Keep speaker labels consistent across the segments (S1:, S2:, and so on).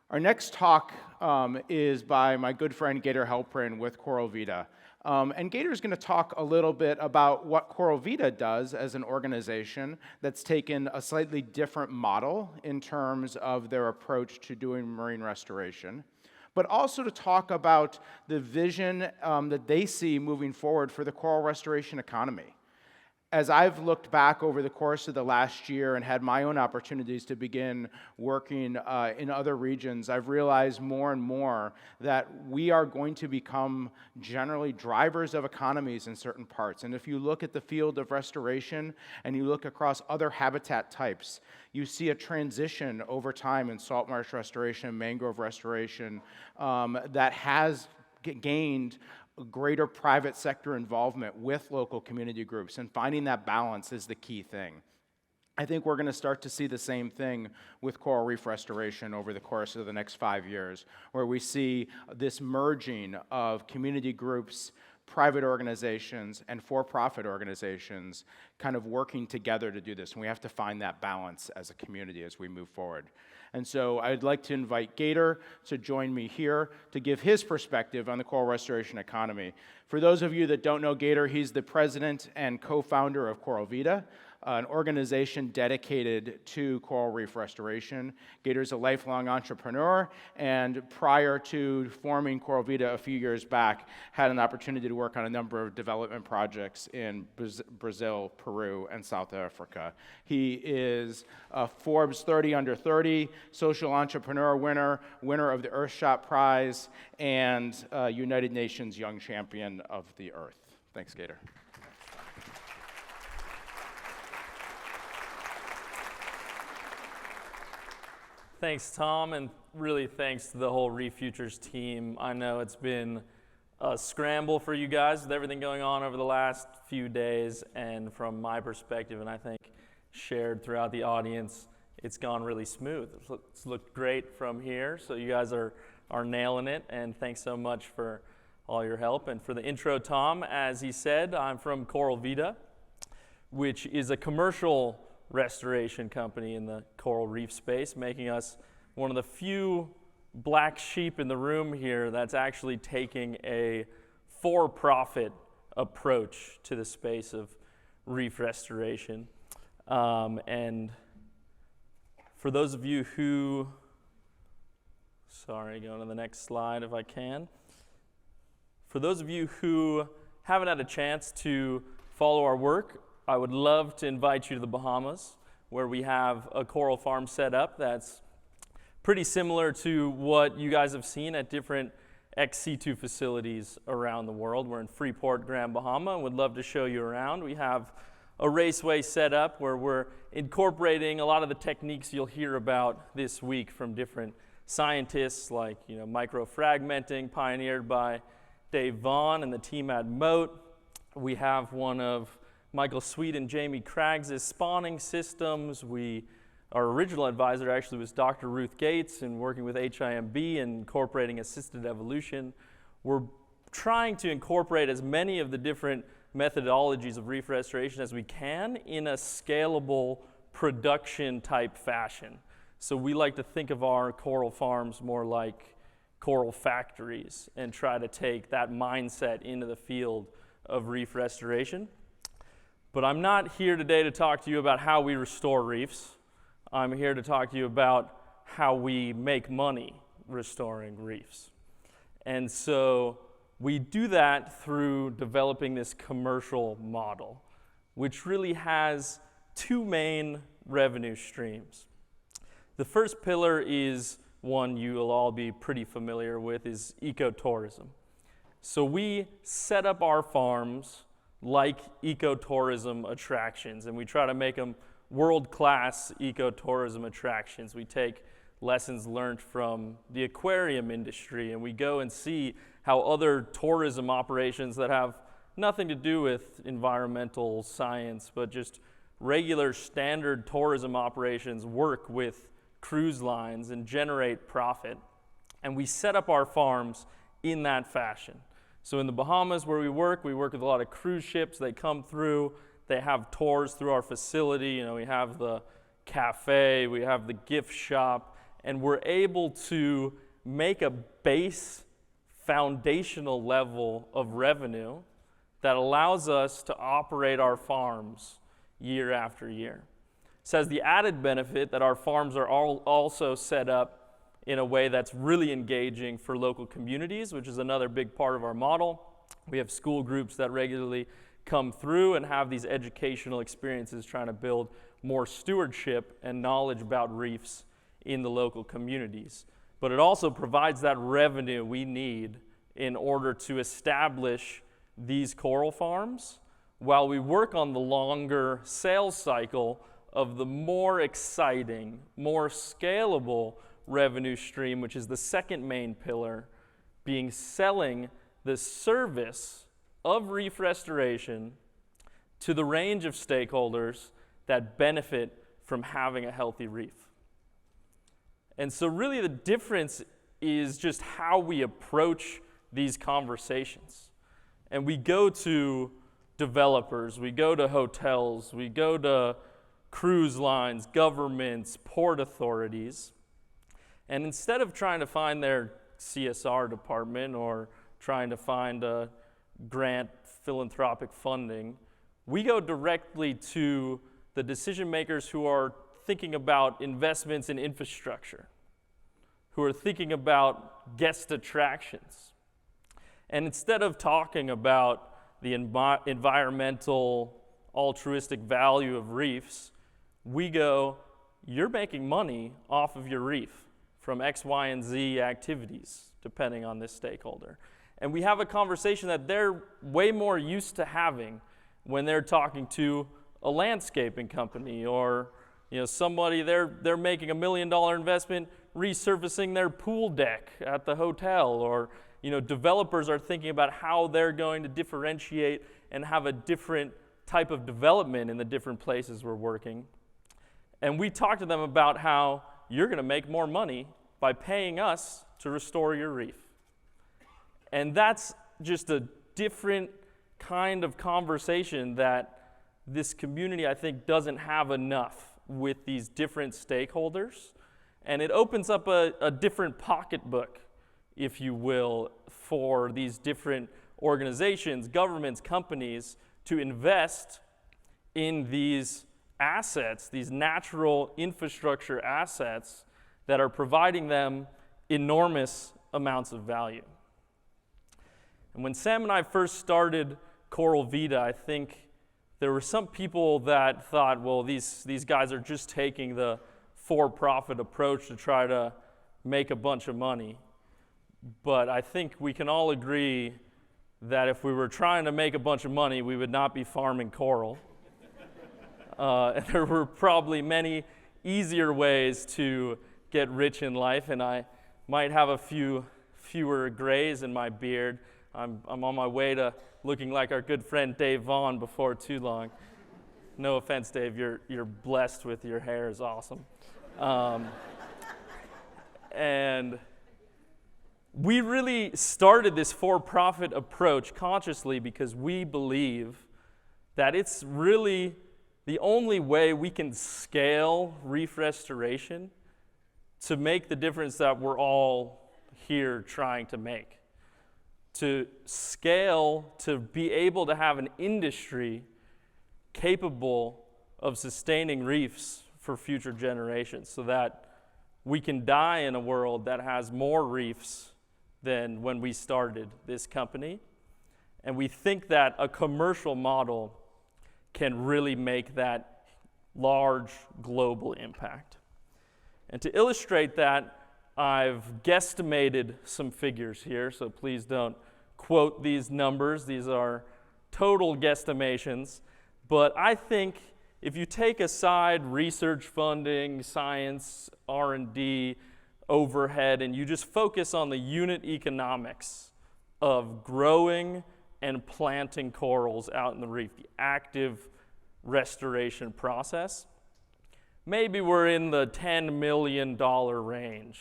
S1: Our next talk is by my good friend Gator Halpern with Vita. And Gator is going to talk a little bit about what Vita does as an organization that's taken a slightly different model in terms of their approach to doing marine restoration, but also to talk about the vision that they see moving forward for the coral restoration economy. As I've looked back over the course of the last year and had my own opportunities to begin working in other regions, I've realized more and more that we are going to become generally drivers of economies in certain parts. And if you look at the field of restoration and you look across other habitat types, you see a transition over time in salt marsh restoration, mangrove restoration, that has gained greater private sector involvement with local community groups, and finding that balance is the key thing. I think we're going to start to see the same thing with coral reef restoration over the course of the next 5 years, where we see this merging of community groups, private organizations, and for-profit organizations kind of working together to do this, and we have to find that balance as a community as we move forward. And so I'd like to invite Gator to join me here to give his perspective on the coral restoration economy. For those of you that don't know Gator, he's the president and co-founder of Vita, an organization dedicated to coral reef restoration. Gator's a lifelong entrepreneur, and prior to forming Vita a few years back, had an opportunity to work on a number of development projects in Brazil, Peru, and South Africa. He is a Forbes 30 Under 30 social entrepreneur winner of the Earthshot Prize, and United Nations Young Champion of the Earth. Thanks, Gator.
S2: Thanks, Tom, and really thanks to the whole Reef Futures team. I know it's been a scramble for you guys with everything going on over the last few days, and from my perspective, and I think shared throughout the audience, it's gone really smooth. It's looked great from here, so you guys are nailing it, and thanks so much for all your help. And for the intro, Tom, as he said, I'm from Vita, which is a commercial restoration company in the coral reef space, making us one of the few black sheep in the room here that's actually taking a for-profit approach to the space of reef restoration. And for those of you who, going to the next slide if I can. For those of you who haven't had a chance to follow our work, I would love to invite you to the Bahamas, where we have a coral farm set up that's pretty similar to what you guys have seen at different ex-situ facilities around the world. We're in Freeport, Grand Bahama, and would love to show you around. We have a raceway set up where we're incorporating a lot of the techniques you'll hear about this week from different scientists, like microfragmenting, pioneered by Dave Vaughn and the team at Moat. We have one of Michael Sweet and Jamie Craggs' spawning systems. Our original advisor actually was Dr. Ruth Gates, and working with HIMB and incorporating assisted evolution. We're trying to incorporate as many of the different methodologies of reef restoration as we can in a scalable production type fashion. So we like to think of our coral farms more like coral factories and try to take that mindset into the field of reef restoration. But I'm not here today to talk to you about how we restore reefs. I'm here to talk to you about how we make money restoring reefs. And so we do that through developing this commercial model, which really has two main revenue streams. The first pillar is one you'll all be pretty familiar with, is ecotourism. So we set up our farms like ecotourism attractions, and we try to make them world-class ecotourism attractions. We take lessons learned from the aquarium industry, and we go and see how other tourism operations that have nothing to do with environmental science, but just regular standard tourism operations work with cruise lines and generate profit. And we set up our farms in that fashion. So in the Bahamas where we work with a lot of cruise ships. They come through, they have tours through our facility. We have the cafe, we have the gift shop, and we're able to make a base foundational level of revenue that allows us to operate our farms year after year. It has the added benefit that our farms are also set up in a way that's really engaging for local communities, which is another big part of our model. We have school groups that regularly come through and have these educational experiences trying to build more stewardship and knowledge about reefs in the local communities. But it also provides that revenue we need in order to establish these coral farms while we work on the longer sales cycle of the more exciting, more scalable revenue stream, which is the second main pillar, being selling the service of reef restoration to the range of stakeholders that benefit from having a healthy reef. And so really the difference is just how we approach these conversations. And we go to developers, we go to hotels, we go to cruise lines, governments, port authorities, and instead of trying to find their CSR department or trying to find a grant philanthropic funding, we go directly to the decision makers who are thinking about investments in infrastructure, who are thinking about guest attractions. And instead of talking about the environmental, altruistic value of reefs, we go, you're making money off of your reef from X, Y, and Z activities, depending on this stakeholder. And we have a conversation that they're way more used to having when they're talking to a landscaping company or somebody, they're making $1 million investment resurfacing their pool deck at the hotel, or developers are thinking about how they're going to differentiate and have a different type of development in the different places we're working. And we talk to them about how you're going to make more money by paying us to restore your reef. And that's just a different kind of conversation that this community, I think, doesn't have enough with these different stakeholders. And it opens up a different pocketbook, if you will, for these different organizations, governments, companies to invest in these assets, these natural infrastructure assets that are providing them enormous amounts of value. And when Sam and I first started Coral Vita, I think there were some people that thought, well, these guys are just taking the for-profit approach to try to make a bunch of money. But I think we can all agree that if we were trying to make a bunch of money, we would not be farming coral. There were probably many easier ways to get rich in life, and I might have a fewer grays in my beard. I'm on my way to looking like our good friend Dave Vaughn before too long. No offense, Dave, you're blessed with your hair, is awesome. And we really started this for-profit approach consciously because we believe that it's really the only way we can scale reef restoration to make the difference that we're all here trying to make. To scale, to be able to have an industry capable of sustaining reefs for future generations so that we can die in a world that has more reefs than when we started this company. And we think that a commercial model can really make that large global impact. And to illustrate that, I've guesstimated some figures here, so please don't quote these numbers. These are total guesstimations. But I think if you take aside research funding, science, R&D, overhead, and you just focus on the unit economics of growing and planting corals out in the reef, the active restoration process, maybe we're in the $10 million range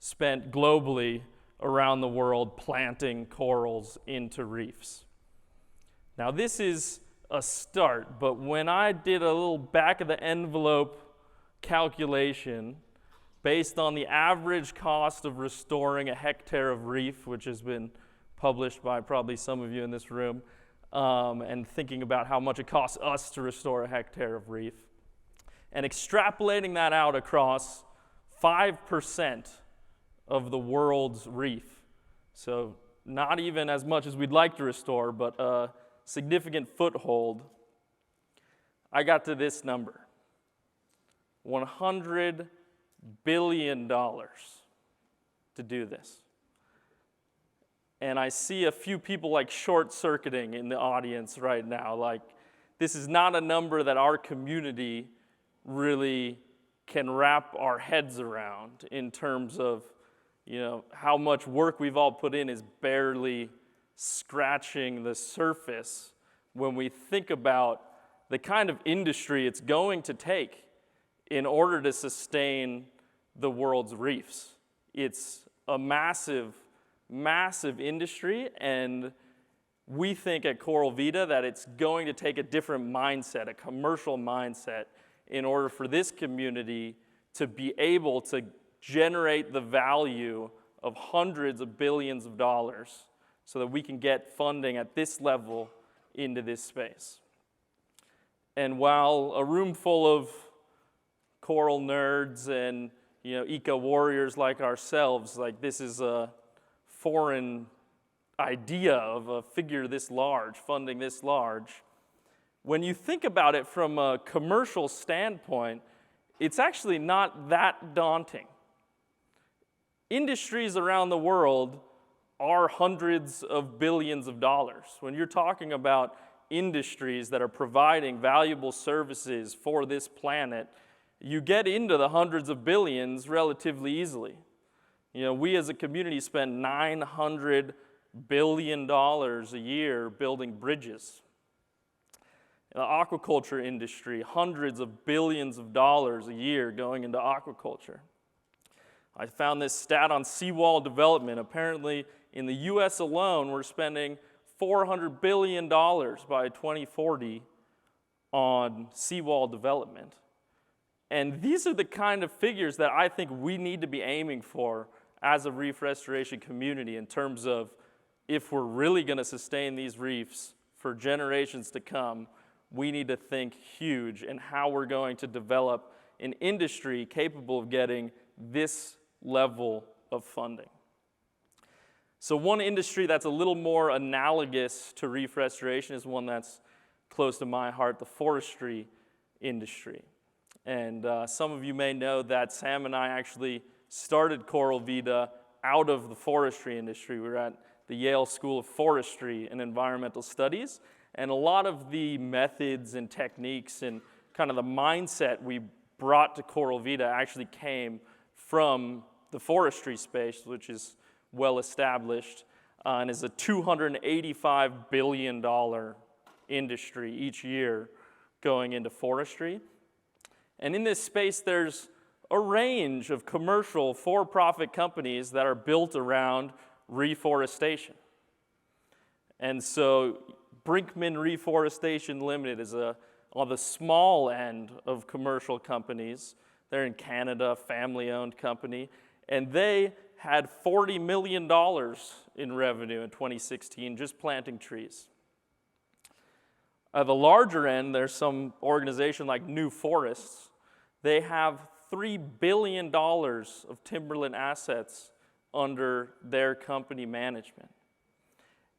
S2: spent globally around the world planting corals into reefs. Now this is a start, but when I did a little back of the envelope calculation, based on the average cost of restoring a hectare of reef, which has been published by probably some of you in this room, and thinking about how much it costs us to restore a hectare of reef, and extrapolating that out across 5% of the world's reef. So not even as much as we'd like to restore, but a significant foothold. I got to this number, $100 billion to do this. And I see a few people like short-circuiting in the audience right now. Like, this is not a number that our community really can wrap our heads around in terms of, how much work we've all put in is barely scratching the surface when we think about the kind of industry it's going to take in order to sustain the world's reefs. It's a massive, massive industry, and we think at Coral Vita that it's going to take a different mindset, a commercial mindset, in order for this community to be able to generate the value of hundreds of billions of dollars so that we can get funding at this level into this space. And while a room full of coral nerds and eco warriors like ourselves, like this is a foreign idea of a figure this large, funding this large, when you think about it from a commercial standpoint, it's actually not that daunting. Industries around the world are hundreds of billions of dollars. When you're talking about industries that are providing valuable services for this planet, you get into the hundreds of billions relatively easily. We as a community spend $900 billion a year building bridges. The aquaculture industry, hundreds of billions of dollars a year going into aquaculture. I found this stat on seawall development. Apparently, in the US alone, we're spending $400 billion by 2040 on seawall development. And these are the kind of figures that I think we need to be aiming for as a reef restoration community in terms of if we're really going to sustain these reefs for generations to come, we need to think huge in how we're going to develop an industry capable of getting this level of funding. So one industry that's a little more analogous to reef restoration is one that's close to my heart, the forestry industry. And some of you may know that Sam and I actually started Coral Vita out of the forestry industry. We were at the Yale School of Forestry and Environmental Studies, and a lot of the methods and techniques and kind of the mindset we brought to Coral Vita actually came from the forestry space, which is well established and is a $285 billion industry each year going into forestry. And in this space, there's a range of commercial for-profit companies that are built around reforestation. And so Brinkman Reforestation Limited is on the small end of commercial companies. They're in Canada, a family-owned company, and they had $40 million in revenue in 2016 just planting trees. At the larger end, there's some organization like New Forests. They have $3 billion of timberland assets under their company management.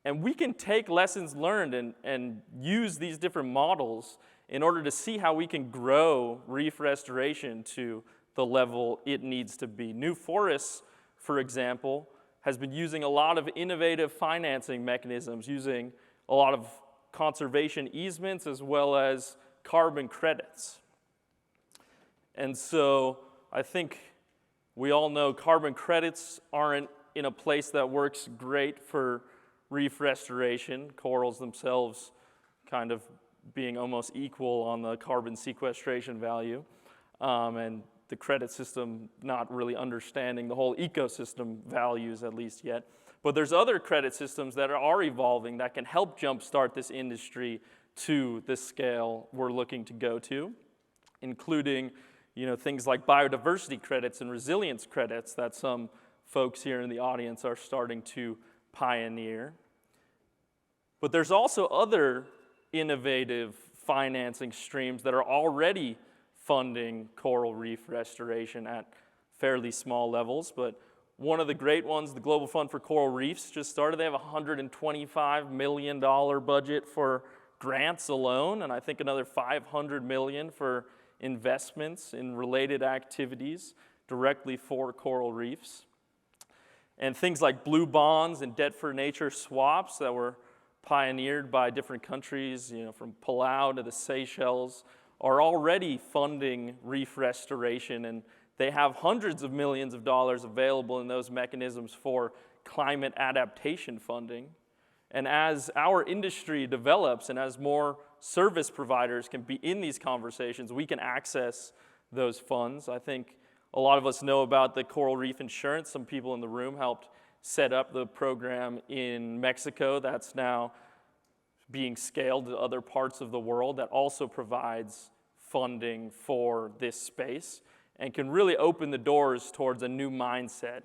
S2: And we can take lessons learned and use these different models in order to see how we can grow reef restoration to the level it needs to be. New Forests, for example, has been using a lot of innovative financing mechanisms, using a lot of conservation easements as well as carbon credits. And so I think we all know carbon credits aren't in a place that works great for reef restoration, corals themselves kind of being almost equal on the carbon sequestration value, and the credit system not really understanding the whole ecosystem values at least yet. But there's other credit systems that are evolving that can help jumpstart this industry to the scale we're looking to go to, including things like biodiversity credits and resilience credits that some folks here in the audience are starting to pioneer. But there's also other innovative financing streams that are already funding coral reef restoration at fairly small levels. But one of the great ones, the Global Fund for Coral Reefs, just started. They have a $125 million budget for grants alone, and I think another $500 million for investments in related activities directly for coral reefs. And things like blue bonds and debt for nature swaps that were pioneered by different countries, from Palau to the Seychelles, are already funding reef restoration, and they have hundreds of millions of dollars available in those mechanisms for climate adaptation funding. And as our industry develops and as more service providers can be in these conversations, we can access those funds. I think a lot of us know about the coral reef insurance. Some people in the room helped set up the program in Mexico that's now being scaled to other parts of the world that also provides funding for this space and can really open the doors towards a new mindset,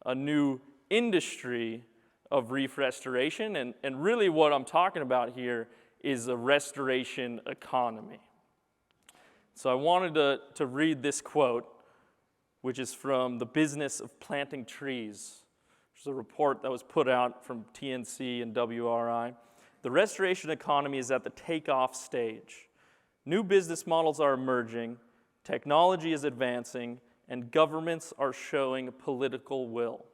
S2: a new industry of reef restoration. And really what I'm talking about here is a restoration economy. So I wanted to read this quote, which is from The Business of Planting Trees, which is a report that was put out from TNC and WRI. The restoration economy is at the takeoff stage. New business models are emerging, technology is advancing, and governments are showing political will.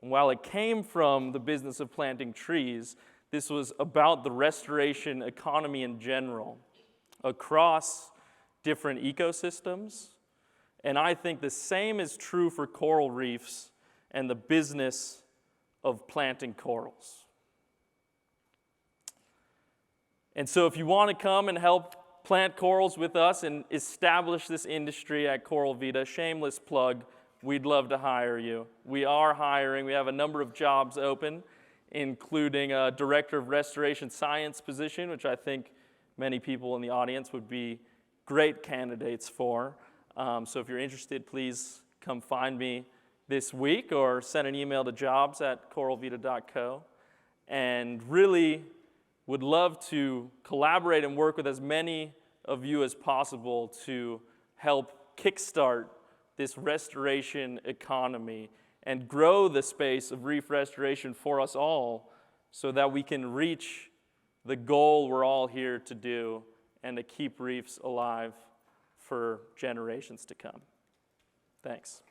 S2: And while it came from the business of planting trees, this was about the restoration economy in general, across different ecosystems. And I think the same is true for coral reefs and the business of planting corals. And so if you want to come and help plant corals with us and establish this industry at Coral Vita, shameless plug, we'd love to hire you. We are hiring. We have a number of jobs open, including a Director of Restoration Science position, which I think many people in the audience would be great candidates for. So if you're interested, please come find me this week or send an email to jobs@coralvita.co. And really would love to collaborate and work with as many of you as possible to help kickstart this restoration economy and grow the space of reef restoration for us all so that we can reach the goal we're all here to do and to keep reefs alive for generations to come. Thanks.